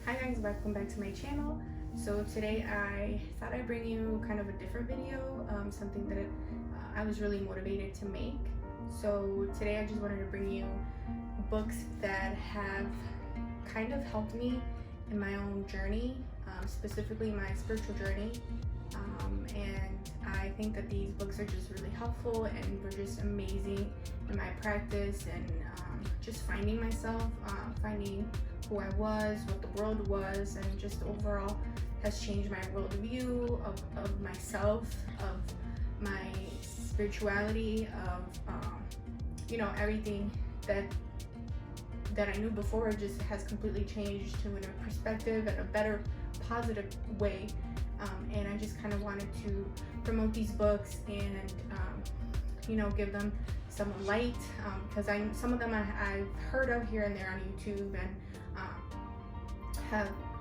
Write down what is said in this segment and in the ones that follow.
Hi guys, welcome back to my channel. So today I thought I'd bring you kind of a different video, something that I was really motivated to make. So today I just wanted to bring you books that have kind of helped me in my own journey, specifically my spiritual journey. And I think that these books are just really helpful and were just amazing in my practice and just finding myself, finding who I was, what the world was, and just overall has changed my worldview of myself, of my spirituality, of everything that I knew before just has completely changed to a perspective and a better, positive way. And I just kind of wanted to promote these books and give them some light, because some of them I've heard of here and there on YouTube and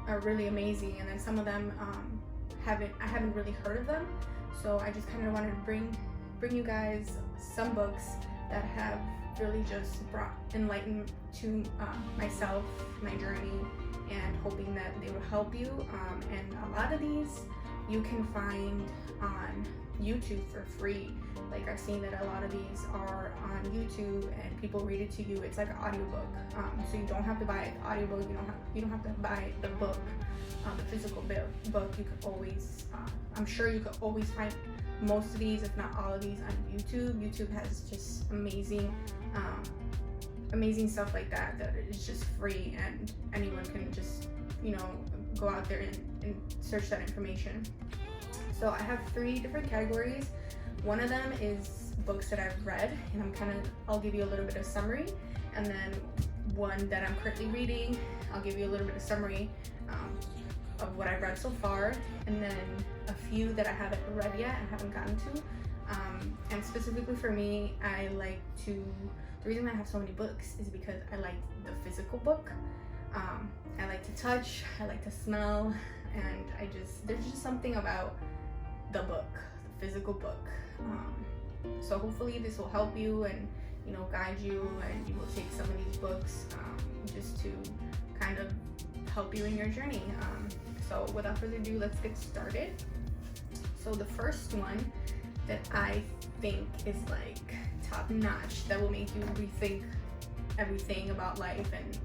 are really amazing, and then some of them I haven't really heard of them. So I just kind of wanted to bring you guys some books that have really just brought enlightenment to myself, my journey, and hoping that they will help you. And a lot of these you can find on YouTube for free. Like, I've seen that a lot of these are on YouTube and people read it to you. It's like an audiobook, so you don't have to buy the audiobook. You don't have to buy the book, the physical book. You could always, I'm sure you could always find most of these, if not all of these, on YouTube. YouTube has just amazing stuff like that is just free, and anyone can just go out there and search that information. So I have 3 different categories. One of them is books that I've read, and I'll give you a little bit of summary, and then one that I'm currently reading, I'll give you a little bit of summary of what I've read so far, and then a few that I haven't read yet and haven't gotten to. And specifically for me, the reason I have so many books is because I like the physical book. I like to touch, I like to smell, and there's just something about the book, the physical book. So hopefully this will help you and guide you, and you will take some of these books just to kind of help you in your journey. So without further ado, let's get started. So the first one that I think is like top notch, that will make you rethink everything about life and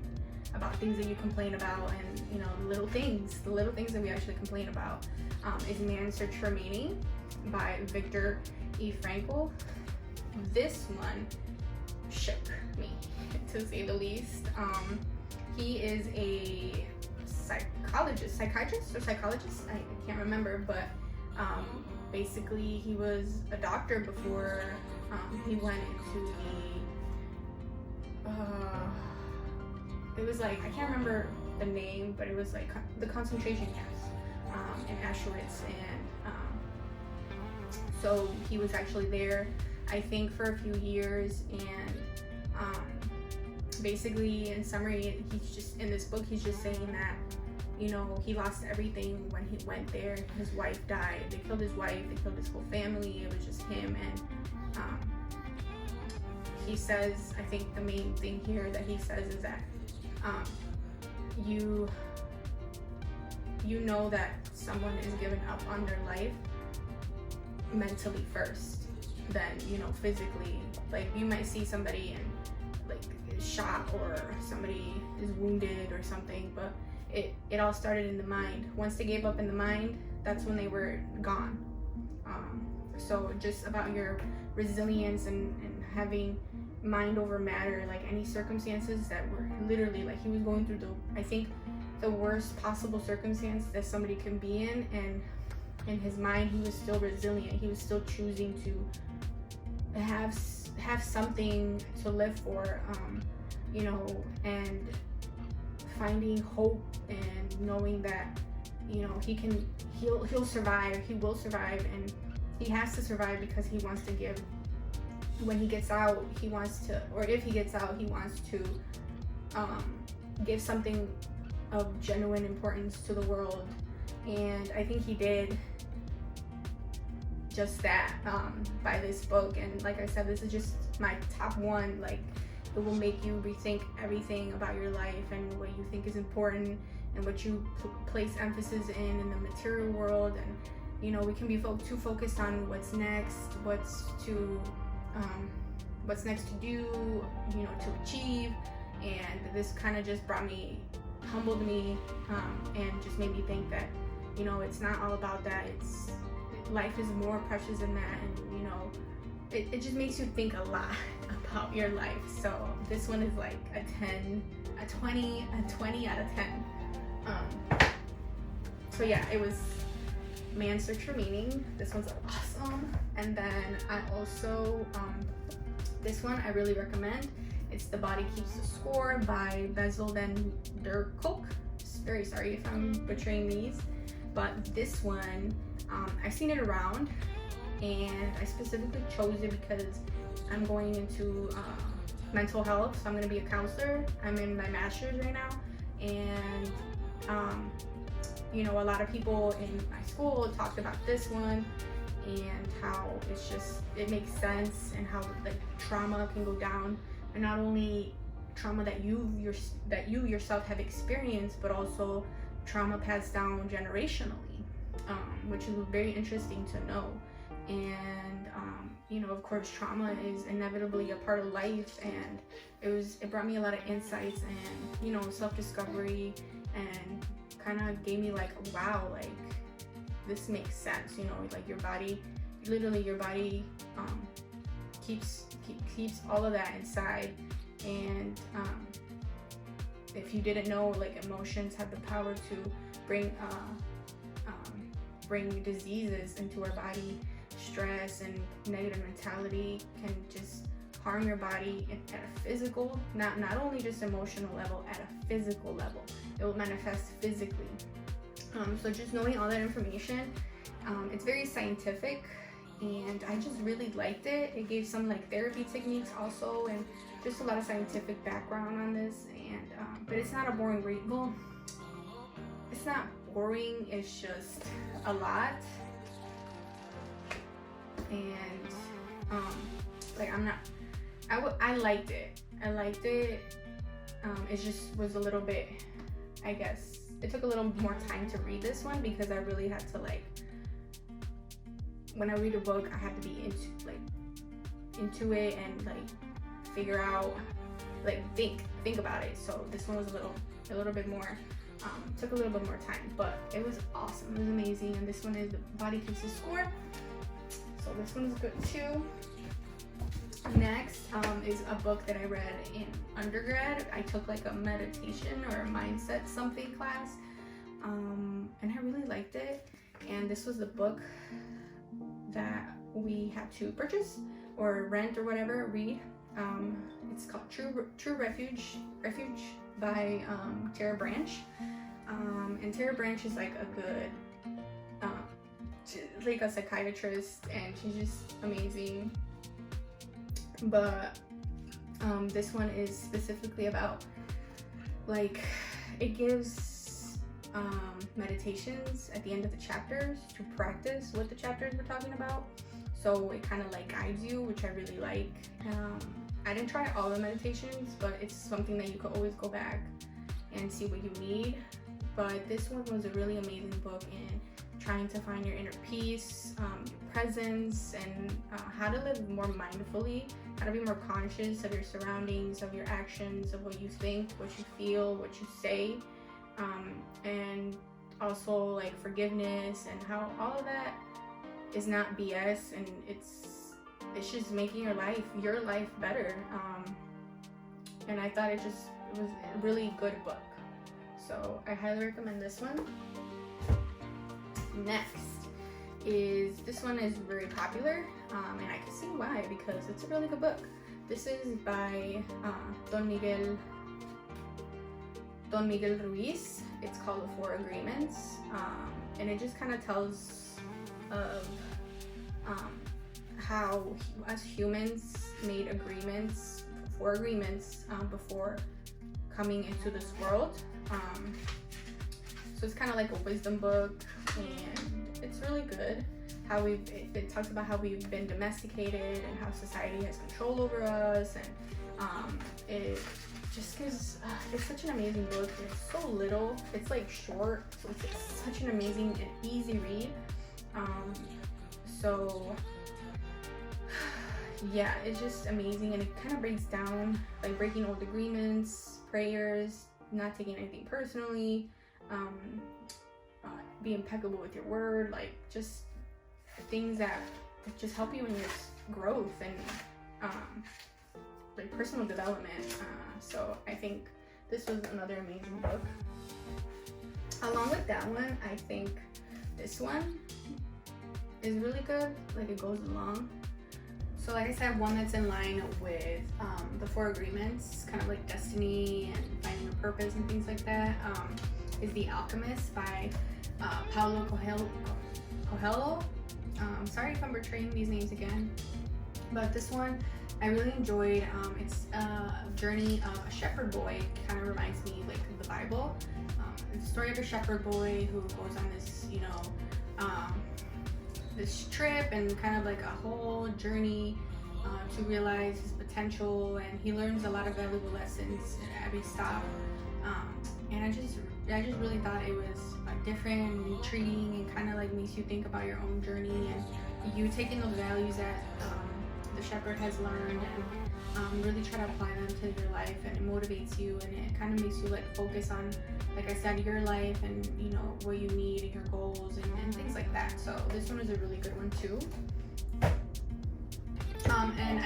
about things that you complain about, and the little things that we actually complain about, is Man's Search for Meaning by Viktor E. Frankl. This one shook me, to say the least. He is a psychiatrist, I can't remember, but basically he was a doctor before he went into it was like, I can't remember the name, but it was like the concentration camps in Auschwitz, and so he was actually there, I think, for a few years. And basically, in summary, in this book he's just saying that he lost everything when he went there. His wife died. They killed his wife, they killed his whole family. It was just him. And he says, I think the main thing here that he says is that you know that someone is giving up on their life mentally first, then physically. Like, you might see somebody and like is shot, or somebody is wounded or something, but it all started in the mind. Once they gave up in the mind, that's when they were gone. So just about your resilience and having mind over matter, like any circumstances that were literally, like, he was going through I think the worst possible circumstance that somebody can be in, and in his mind he was still resilient. He was still choosing to have something to live for, and finding hope, and knowing that he'll survive. He will survive, and he has to survive because he wants to give. When he gets out, he wants to, or if he gets out, he wants to give something of genuine importance to the world. And I think he did just that by this book. And like I said, this is just my top one. Like, it will make you rethink everything about your life and what you think is important and what you place emphasis in the material world. And you know, we can be too focused on what's next, what's next to do, you know, to achieve. And this kind of just humbled me, and just made me think that, you know, it's not all about that. Life is more precious than that. And you know, it just makes you think a lot about your life. So this one is like a 20 out of 10. So yeah, it was Man's Search for Meaning. This one's awesome. And then I also, this one I really recommend. It's The Body Keeps the Score by Bessel van der Kolk. Very sorry if I'm butchering these, but this one, I've seen it around, and I specifically chose it because I'm going into mental health. So I'm going to be a counselor. I'm in my master's right now, and you know, a lot of people in my school talked about this one and how it makes sense, and how like trauma can go down, and not only trauma that you yourself have experienced, but also trauma passed down generationally, which is very interesting to know. And you know, of course, trauma is inevitably a part of life, and it brought me a lot of insights and, you know, self-discovery, and kind of gave me like, wow, like this makes sense. You know, like your body keeps all of that inside. And if you didn't know, like emotions have the power to bring diseases into our body. Stress and negative mentality can just harm your body at a physical, not only just emotional level, at a physical level. It will manifest physically. So just knowing all that information, it's very scientific, and I just really liked it. It gave some like therapy techniques also, and just a lot of scientific background on this. And but it's not a boring read. Well, it's not boring, it's just a lot. And like I liked it. It just was a little bit, I guess it took a little more time to read this one, because I really had to, like, when I read a book, I have to be into it and like figure out, like think about it. So this one was a little bit more, took a little bit more time, but it was awesome. It was amazing. And this one is The Body Keeps the Score. So this one is good too. Next is a book that I read in undergrad. I took like a meditation or a mindset something class, and I really liked it. And this was the book that we had to purchase or rent or whatever, read. It's called True Refuge by Tara Branch. And Tara Branch is like a good, like a psychiatrist, and she's just amazing. But this one is specifically about, like, it gives meditations at the end of the chapters to practice what the chapters we're talking about. So it kind of like guides you, which I really like. I didn't try all the meditations, but it's something that you could always go back and see what you need. But this one was a really amazing book in trying to find your inner peace, your presence, and how to live more mindfully, how to be more conscious of your surroundings, of your actions, of what you think, what you feel, what you say, and also like forgiveness, and how all of that is not BS, and it's just making your life better. And I thought it was a really good book, so I highly recommend this one. Next is, this one is very popular, and I can see why, because it's a really good book. This is by Don Miguel Ruiz. It's called The Four Agreements, and it just kind of tells of how us humans made four agreements before coming into this world. So it's kind of like a wisdom book, and it's really good. It talks about how we've been domesticated and how society has control over us, and It just gives, it's such an amazing book. It's so little, it's like short, so it's such an amazing and easy read. So yeah, it's just amazing, and it kind of breaks down like breaking old agreements, prayers, not taking anything personally, be impeccable with your word, like just things that just help you in your growth and like personal development. So I think this was another amazing book. Along with that one, I think this one is really good, like it goes along. So like I said, one that's in line with the 4 agreements, kind of like destiny and finding your purpose and things like that, is The Alchemist by Paulo Coelho. Sorry if I'm betraying these names again, but this one I really enjoyed. It's a journey of a shepherd boy. It kind of reminds me like of the Bible. It's the story of a shepherd boy who goes on this, this trip and kind of like a whole journey to realize his potential, and he learns a lot of valuable lessons at every stop. And I just really thought it was different and intriguing, and kind of like makes you think about your own journey and you taking those values that the shepherd has learned and really try to apply them to your life, and it motivates you, and it kind of makes you like focus on, like I said, your life and what you need and your goals and things like that. So this one is a really good one too. And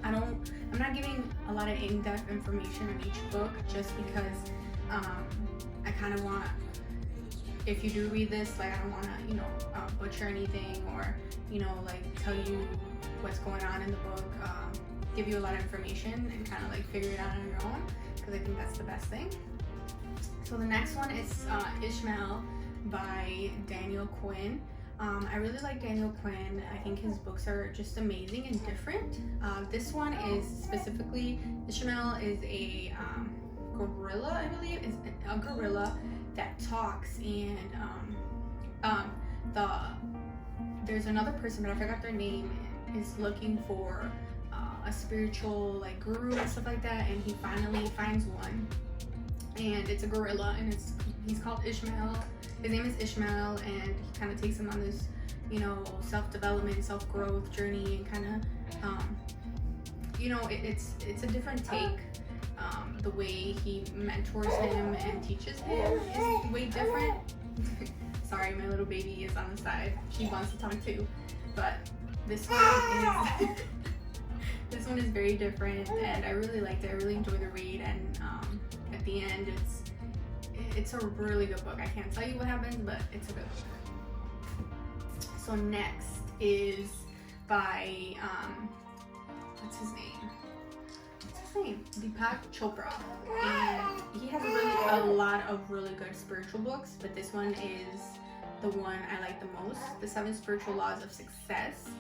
I'm not giving a lot of in-depth information on each book, just because I kind of want, if you do read this, like I don't want to butcher anything, or like tell you what's going on in the book, give you a lot of information and kind of like figure it out on your own, because I think that's the best thing. So the next one is Ishmael by Daniel Quinn. I really like Daniel Quinn. I think his books are just amazing and different. This one is specifically, Ishmael is a gorilla, I believe. It's a gorilla that talks, and there's another person, but I forgot their name, is looking for a spiritual like guru and stuff like that, and he finally finds one, and it's a gorilla, and he's called Ishmael. His name is Ishmael, and he kind of takes him on this self-development, self-growth journey, and kind of it's a different take. The way he mentors him and teaches him is way different. Sorry, my little baby is on the side. She wants to talk too, but this one is very different, and I really liked it. I really enjoyed the read, and at the end, it's a really good book. I can't tell you what happens, but it's a good book. So next is by what's his name? Deepak Chopra, and he has a lot of really good spiritual books, but this one is the one I like the most, The 7 Spiritual Laws of Success.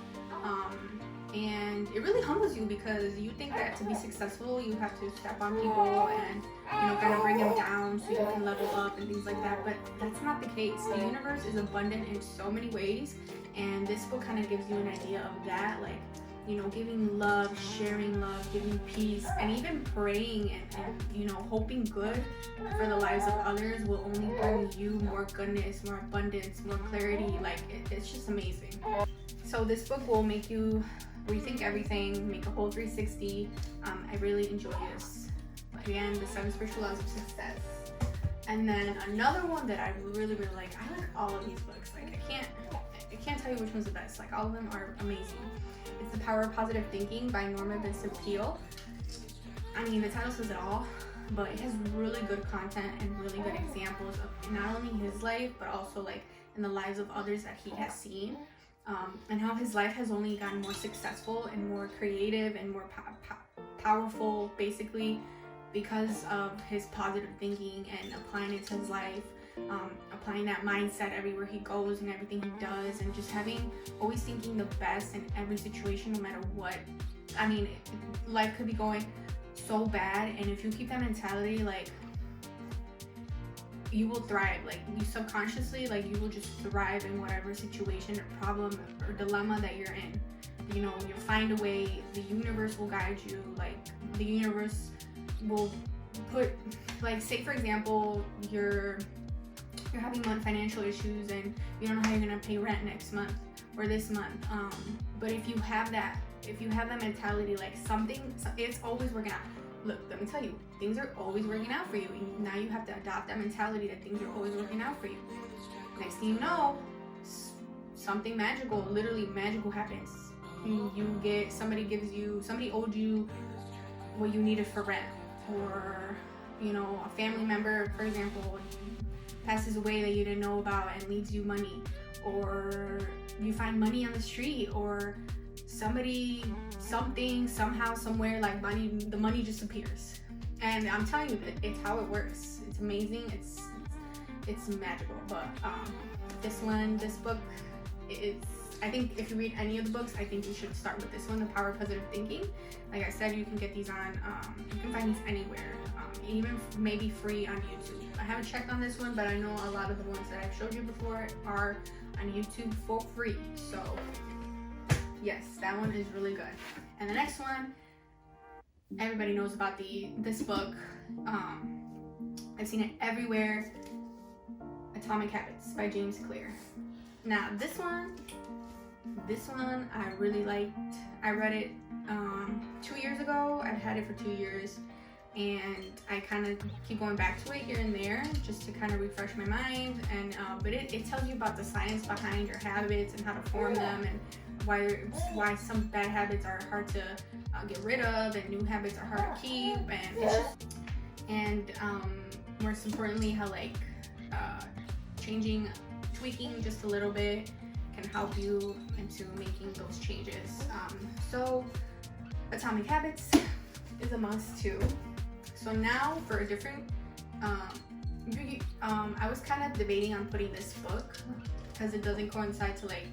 And it really humbles you, because you think that to be successful you have to step on people and kind of bring them down so you can level up and things like that, but that's not the case. The universe is abundant in so many ways, and this book kind of gives you an idea of that, like giving love, sharing love, giving peace, and even praying and hoping good for the lives of others will only bring you more goodness, more abundance, more clarity. Like it's just amazing. So this book will make you rethink everything, make a whole 360. I really enjoy this. Again, The 7 Spiritual Laws of Success. And then another one that I really like. I like all of these books. Like I can't tell you which one's the best. Like all of them are amazing. It's The Power of Positive Thinking by Norman Vincent Peale. I mean, the title says it all, but it has really good content and really good examples of not only his life, but also like in the lives of others that he has seen, and how his life has only gotten more successful and more creative and more powerful, basically, because of his positive thinking and applying it to his life. Applying that mindset everywhere he goes and everything he does, and just always thinking the best in every situation, no matter what. I mean, life could be going so bad, and if you keep that mentality, like, you will thrive. Like, you subconsciously, like, you will just thrive in whatever situation or problem or dilemma that you're in. you'll find a way. The universe will guide you. Like, the universe will put, like, say for example, you're having financial issues and you don't know how you're gonna pay rent next month or this month. But if you have that mentality, like, it's always working out. Look, let me tell you, things are always working out for you. Now you have to adopt that mentality that things are always working out for you. Next thing you know, something magical, literally magical happens. Somebody owed you what you needed for rent, or a family member, for example, passes away that you didn't know about and leaves you money, or you find money on the street, or something, somehow, somewhere, like the money just appears. And I'm telling you, it's how it works. It's amazing. It's magical. But this book, I think if you read any of the books, I think you should start with this one, The Power of Positive Thinking. Like I said, you can get these you can find these anywhere, even maybe free on YouTube. I haven't checked on this one, but I know a lot of the ones that I've showed you before are on YouTube for free. So yes, that one is really good. And the next one, everybody knows about this book. I've seen it everywhere. Atomic Habits by James Clear. Now this one I really liked. I read it 2 years ago. I've had it for 2 years, and I kind of keep going back to it here and there just to kind of refresh my mind. And but it tells you about the science behind your habits and how to form them, and why some bad habits are hard to get rid of and new habits are hard to keep, and most importantly, how like tweaking just a little bit can help you into making those changes. So Atomic Habits is a must too. So now for a different, I was kind of debating on putting this book because it doesn't coincide to like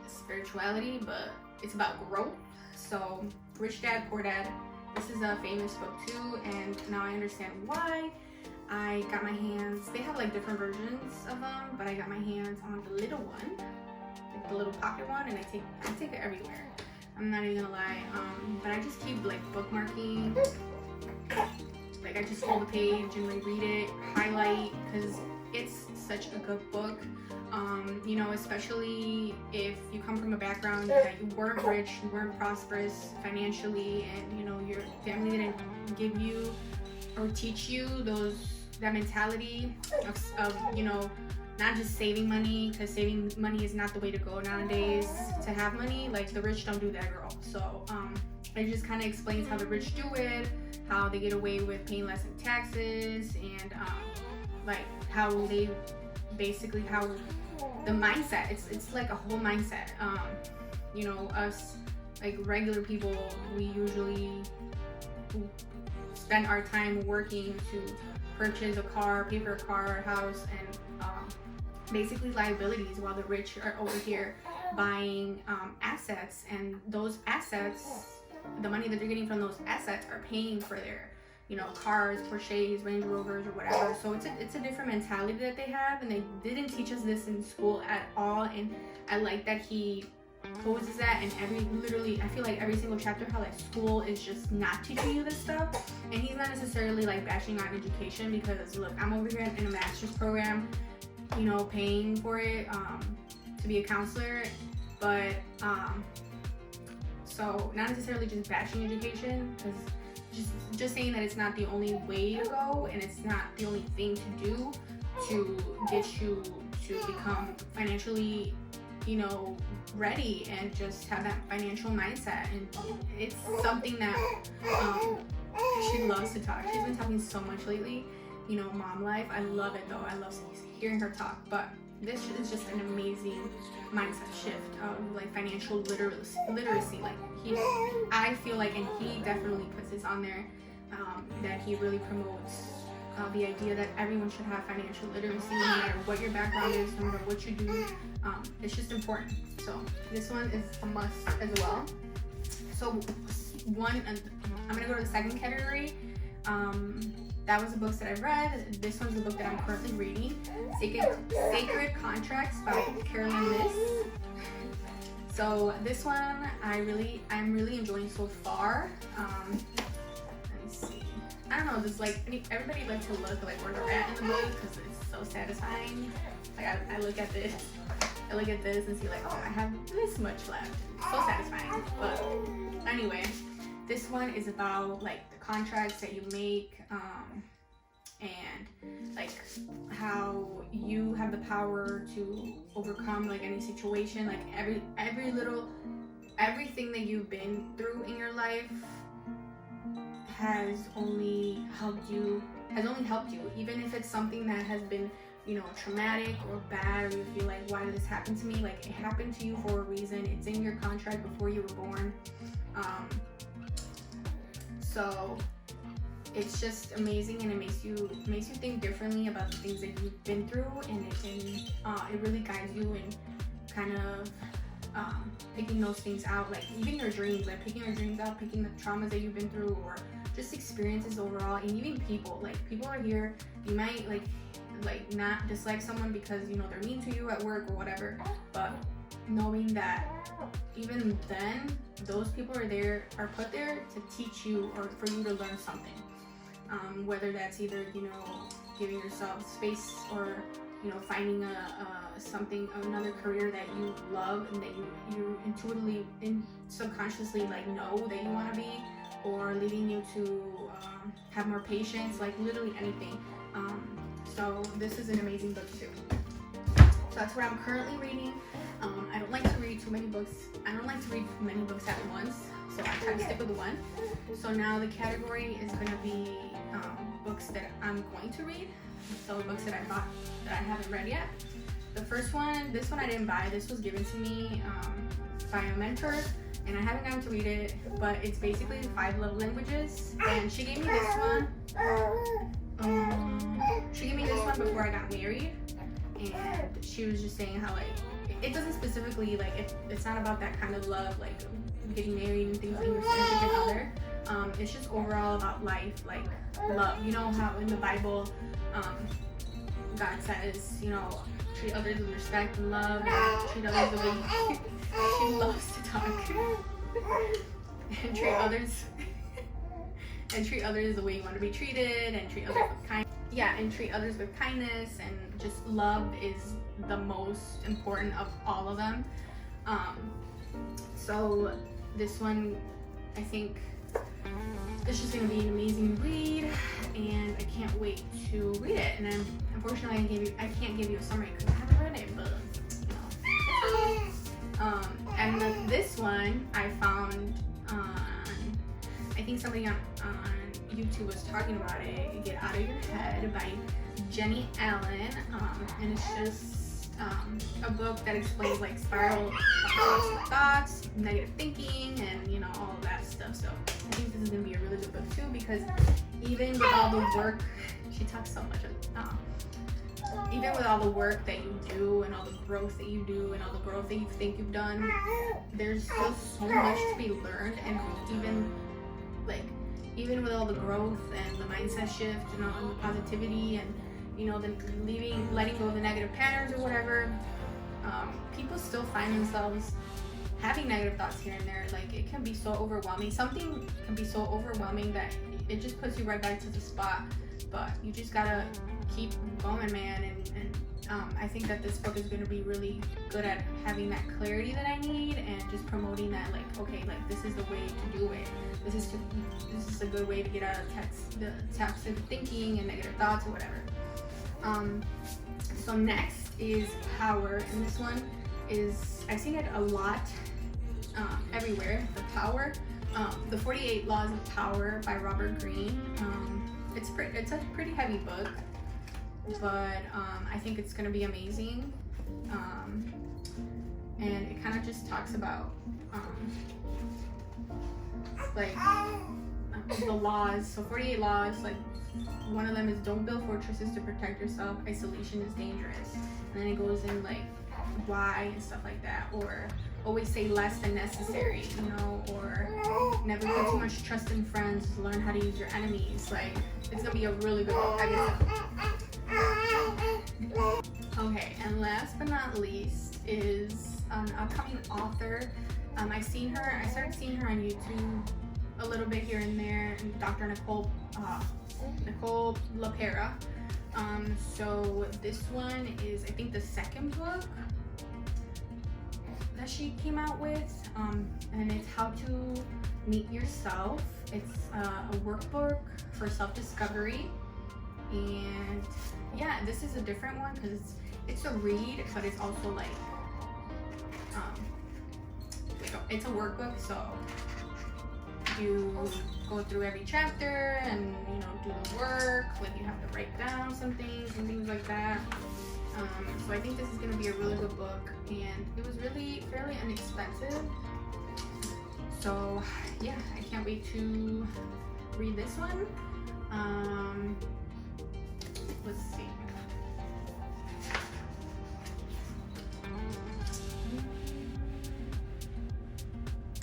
spirituality, but it's about growth. So Rich Dad, Poor Dad, this is a famous book too, and now I understand why. I got my hands, they have like different versions of them, but I got my hands on the little one, like the little pocket one, and I take it everywhere. I'm not even gonna lie, but I just keep like bookmarking. Like I just hold the page and reread it, highlight, because it's such a good book. Especially if you come from a background that you weren't rich, you weren't prosperous financially, and your family didn't give you or teach you that mentality of not just saving money, because saving money is not the way to go nowadays. To have money, like the rich don't do that, girl. So it just kind of explains how the rich do it, how they get away with paying less in taxes, and like how they basically how the mindset. It's like a whole mindset. Us like regular people, we usually spend our time working to purchase a car, pay for a car, a house, and basically liabilities, while the rich are over here buying assets, and those assets, the money that they're getting from those assets are paying for their cars, Porsches, Range Rovers, or whatever. So it's a different mentality that they have, and they didn't teach us this in school at all. And I like that he poses that, and I feel like every single chapter, how like school is just not teaching you this stuff. And he's not necessarily like bashing on education, because look, I'm over here in a master's program, paying for it to be a counselor, but so not necessarily just bashing education, because just saying that it's not the only way to go, and it's not the only thing to do to get you to become financially ready and just have that financial mindset. And it's something that she loves to talk. She's been talking so much lately, mom life. I love it though. I love hearing her talk. But this is just an amazing mindset shift of like financial literacy. Like I feel like, and he definitely puts this on there, that he really promotes the idea that everyone should have financial literacy, no matter what your background is, no matter what you do. It's just important. So this one is a must as well. So I'm gonna go to the second category. That was the books that I've read. This one's the book that I'm currently reading, Sacred Contracts by Carolyn Myss. So this one I'm really enjoying so far. Let me see. I don't know, just like everybody likes to look like where they're at in the book because it's so satisfying. Like I look at this and see like, oh, I have this much left. So satisfying. But anyway, this one is about like the contracts that you make, and like how you have the power to overcome like any situation. Like everything that you've been through in your life has only helped you, even if it's something that has been, you know, traumatic or bad, or you feel like, why did this happen to me? Like, it happened to you for a reason. It's in your contract before you were born. So it's just amazing, and it makes you think differently about the things that you've been through, and it really guides you in kind of picking those things out, like even your dreams, like picking your dreams out, picking the traumas that you've been through, or just experiences overall. And even people are here. You might like not dislike someone because, you know, they're mean to you at work or whatever, but knowing that even then those people are put there to teach you or for you to learn something, whether that's either, you know, giving yourself space, or, you know, finding another career that you love and that you intuitively subconsciously like know that you want to be, or leading you to have more patience, like literally anything. So this is an amazing book too. So that's what I'm currently reading. I don't like to read too many books. I don't like to read many books at once, so I try to stick with one. So now the category is going to be books that I'm going to read. So books that I bought that I haven't read yet. The first one, this one I didn't buy. This was given to me by a mentor, and I haven't gotten to read it, but it's basically 5 love languages. And she gave me this one. She gave me this one before I got married, and she was just saying how like it doesn't specifically like it's not about that kind of love, like getting married and things like your significant other. It's just overall about life, like love. You know how in the Bible, God says, you know, treat others with respect and love, and treat others the way she loves to talk, and treat others the way you want to be treated, and treat others with kindness. Yeah, and treat others with kindness, and just love is the most important of all of them. So this one, I think it's just going to be an amazing read, and I can't wait to read it. And then, unfortunately, I can't give you a summary because I haven't read it, but you know. And then this one I found on, I think somebody on YouTube was talking about it. Get Out of Your Head by Jenny Allen, and it's just a book that explains like spiral thoughts, negative thinking, and you know, all of that stuff. So I think this is gonna be a really good book too, because even with all the work, she talks so much even with all the work that you do and all the growth that you do and all the growth that you think you've done, there's still so much to be learned. And even with all the growth and the mindset shift, you know, and the positivity, and you know, the letting go of the negative patterns or whatever, people still find themselves having negative thoughts here and there. Like, it can be so overwhelming. Something can be so overwhelming that it just puts you right back to the spot. But you just gotta keep going, man. And I think that this book is going to be really good at having that clarity that I need, and just promoting that, like, okay, like this is the way to do it. This is a good way to get out of the toxic thinking and negative thoughts or whatever. So next is Power, and this one is, I've seen it a lot everywhere. The 48 Laws of Power by Robert Greene. It's a pretty heavy book, but I think it's gonna be amazing. And it kind of just talks about the laws. So 48 laws, like one of them is don't build fortresses to protect yourself. Isolation is dangerous. And then it goes in like why and stuff like that, or always say less than necessary, you know, or never put too much trust in friends. Learn how to use your enemies. Like, it's gonna be a really good book. Okay, and last but not least is an upcoming author. I started seeing her on YouTube a little bit here and there, Dr. Nicole LaPera. So this one is, I think, the second book that she came out with, and it's How to Meet Yourself. It's a workbook for self-discovery, and yeah, this is a different one because it's a read, but it's also like it's a workbook, so you go through every chapter and, you know, do the work, like you have to write down some things and things like that. So I think this is going to be a really good book, and it was really fairly inexpensive. So yeah, I can't wait to read this one. Let's see.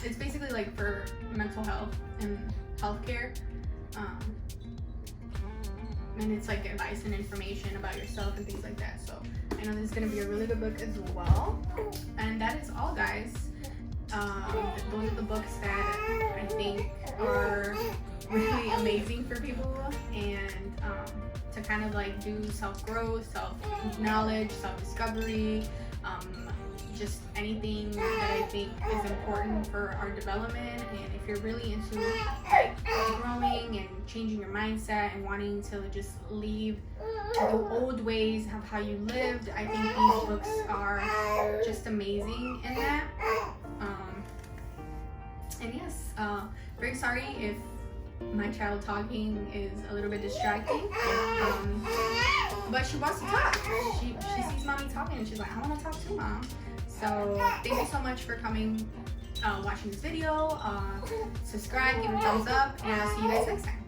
It's basically like for mental health and healthcare. And it's like advice and information about yourself and things like that. So I know this is going to be a really good book as well. And that is all, guys. Those are the books that I think are really amazing for people, and to kind of like do self-growth, self-knowledge, self-discovery, just anything that I think is important for our development. And if you're really into growing and changing your mindset and wanting to just leave the old ways of how you lived, I think these books are just amazing in that. And yes, very sorry if my child talking is a little bit distracting, but she wants to talk. She sees mommy talking and she's like, I want to talk too, mom. So thank you so much for coming, watching this video. Subscribe, give it a thumbs up, and I'll see you guys next time.